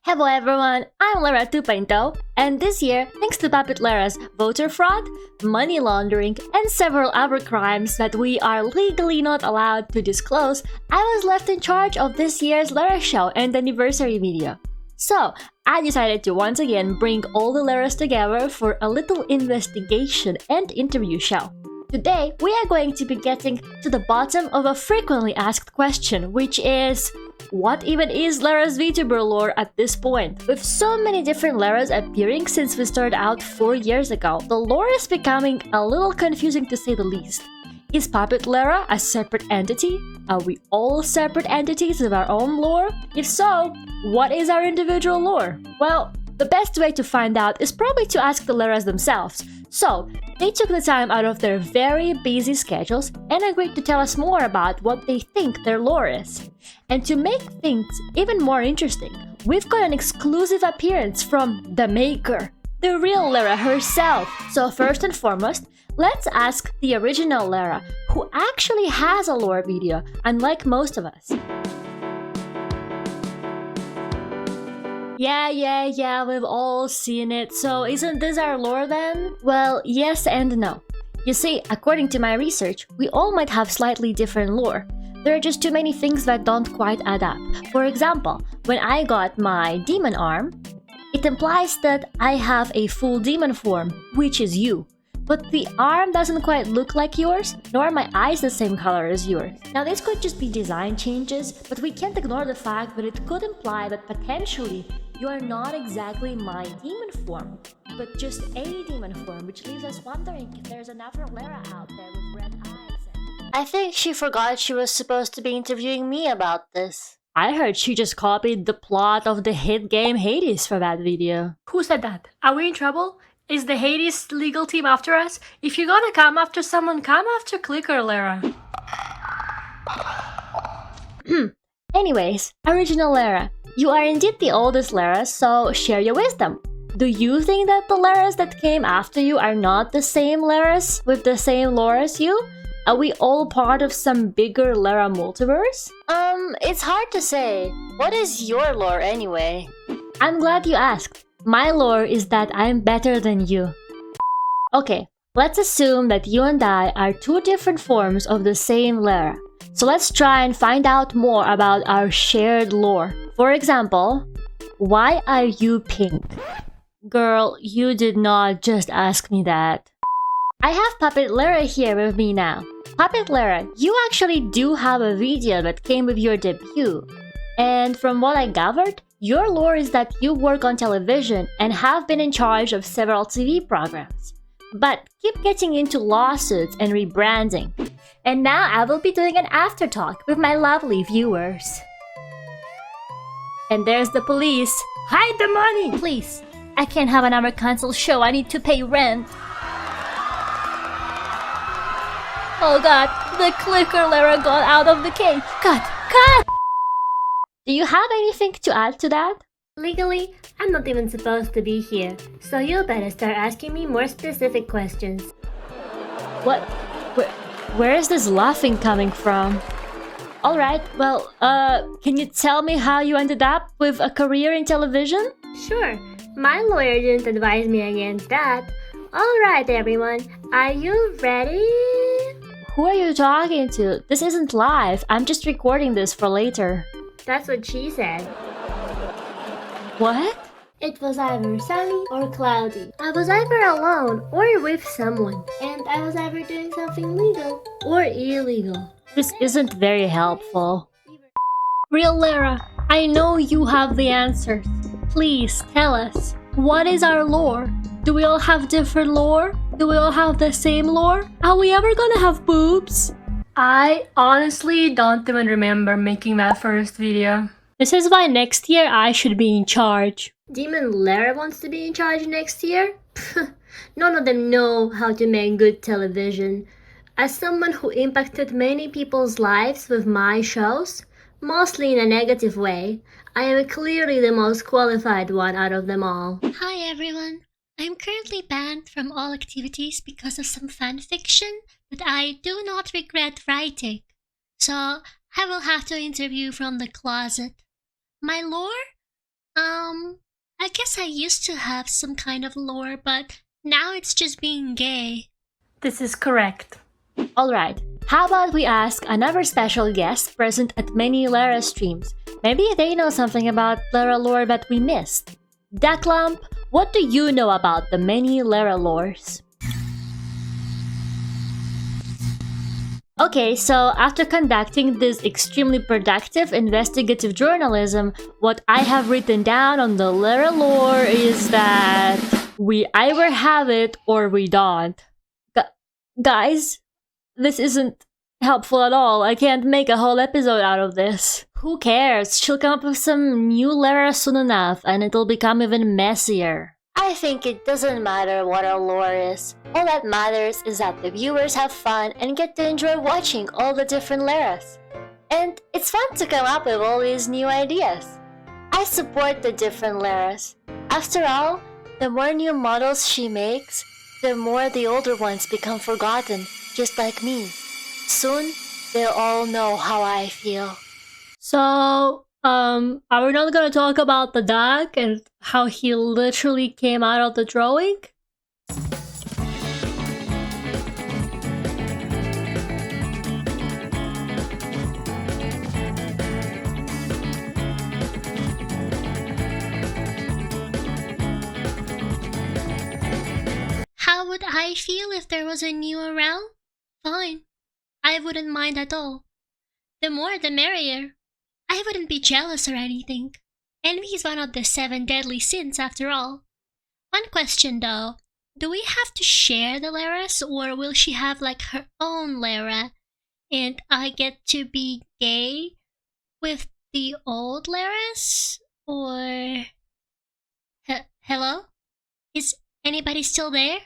Hello everyone, I'm Lera 2.0, and this year, thanks to Puppet Lera's voter fraud, money laundering, and several other crimes that we are legally not allowed to disclose, I was left in charge of this year's Lera show and anniversary video. So, I decided to once again bring all the Leras together for a little investigation and interview show. Today, we are going to be getting to the bottom of a frequently asked question, which is, what even is Lera's Vtuber lore at this point? With so many different Leras appearing since we started out 4 years ago, the lore is becoming a little confusing to say the least. Is Puppet Lera a separate entity? Are we all separate entities with our own lore? If so, what is our individual lore? Well, the best way to find out is probably to ask the Leras themselves. So, they took the time out of their very busy schedules and agreed to tell us more about what they think their lore is. And to make things even more interesting, we've got an exclusive appearance from the maker, the real Lera herself. So first and foremost, let's ask the original Lera, who actually has a lore video, unlike most of us. Yeah, we've all seen it, so isn't this our lore then? Well, yes and no. You see, according to my research, we all might have slightly different lore. There are just too many things that don't quite add up. For example, when I got my demon arm, it implies that I have a full demon form, which is you. But the arm doesn't quite look like yours, nor are my eyes the same color as yours. Now this could just be design changes, but we can't ignore the fact that it could imply that potentially you are not exactly my demon form, but just a demon form, which leaves us wondering if there's another Lera out there with red eyes. I think she forgot she was supposed to be interviewing me about this. I heard she just copied the plot of the hit game Hades for that video. Who said that? Are we in trouble? Is the Hades legal team after us? If you're gonna come after someone, come after Clicker, Lera. Anyways, original Lera, you are indeed the oldest Lera, so share your wisdom. Do you think that the Leras that came after you are not the same Leras with the same lore as you? Are we all part of some bigger Lera multiverse? It's hard to say. What is your lore anyway? I'm glad you asked. My lore is that I'm better than you. Okay, let's assume that you and I are two different forms of the same Lera. So let's try and find out more about our shared lore. For example, why are you pink? Girl, you did not just ask me that. I have Puppet Lera here with me now. Puppet Lera, you actually do have a video that came with your debut. And from what I gathered, your lore is that you work on television and have been in charge of several TV programs, but keep getting into lawsuits and rebranding. And now I will be doing an after talk with my lovely viewers. And there's the police. Hide the money! Please, I can't have another cancelled show. I need to pay rent. Oh god, the Clicker Lera got out of the cage. Cut! Do you have anything to add to that? Legally, I'm not even supposed to be here, so you better start asking me more specific questions. What? Where is this laughing coming from? Alright, well, can you tell me how you ended up with a career in television? Sure, my lawyer didn't advise me against that. Alright everyone, are you ready? Who are you talking to? This isn't live, I'm just recording this for later. That's what she said. What? It was either sunny or cloudy. I was either alone or with someone. And I was either doing something legal or illegal. This isn't very helpful. Real Lera, I know you have the answers. Please tell us, what is our lore? Do we all have different lore? Do we all have the same lore? Are we ever gonna have boobs? I honestly don't even remember making that first video. This is why next year I should be in charge. Demon Lera wants to be in charge next year? None of them know how to make good television. As someone who impacted many people's lives with my shows, mostly in a negative way, I am clearly the most qualified one out of them all. Hi everyone. I'm currently banned from all activities because of some fanfiction that I do not regret writing. So I will have to interview from the closet. My lore? I guess I used to have some kind of lore, but now it's just being gay. This is correct. Alright, how about we ask another special guest present at many Lera streams? Maybe they know something about Lera lore that we missed. Duckult, what do you know about the many Lera lores? Okay, so after conducting this extremely productive investigative journalism, what I have written down on the Lera lore is that we either have it or we don't. Guys, this isn't helpful at all. I can't make a whole episode out of this. Who cares? She'll come up with some new Lera soon enough and it'll become even messier. I think it doesn't matter what our lore is. All that matters is that the viewers have fun and get to enjoy watching all the different Leras. And it's fun to come up with all these new ideas. I support the different Leras. After all, the more new models she makes, the more the older ones become forgotten, just like me. Soon, they'll all know how I feel. So, are we not gonna talk about the dog and how he literally came out of the drawing? How would I feel if there was a new around? Fine. I wouldn't mind at all. The more the merrier. I wouldn't be jealous or anything. Envy is one of the 7 deadly sins after all. One question though, do we have to share the Leras or will she have like her own Lera? And I get to be gay with the old Leras? Or... Hello? Is anybody still there?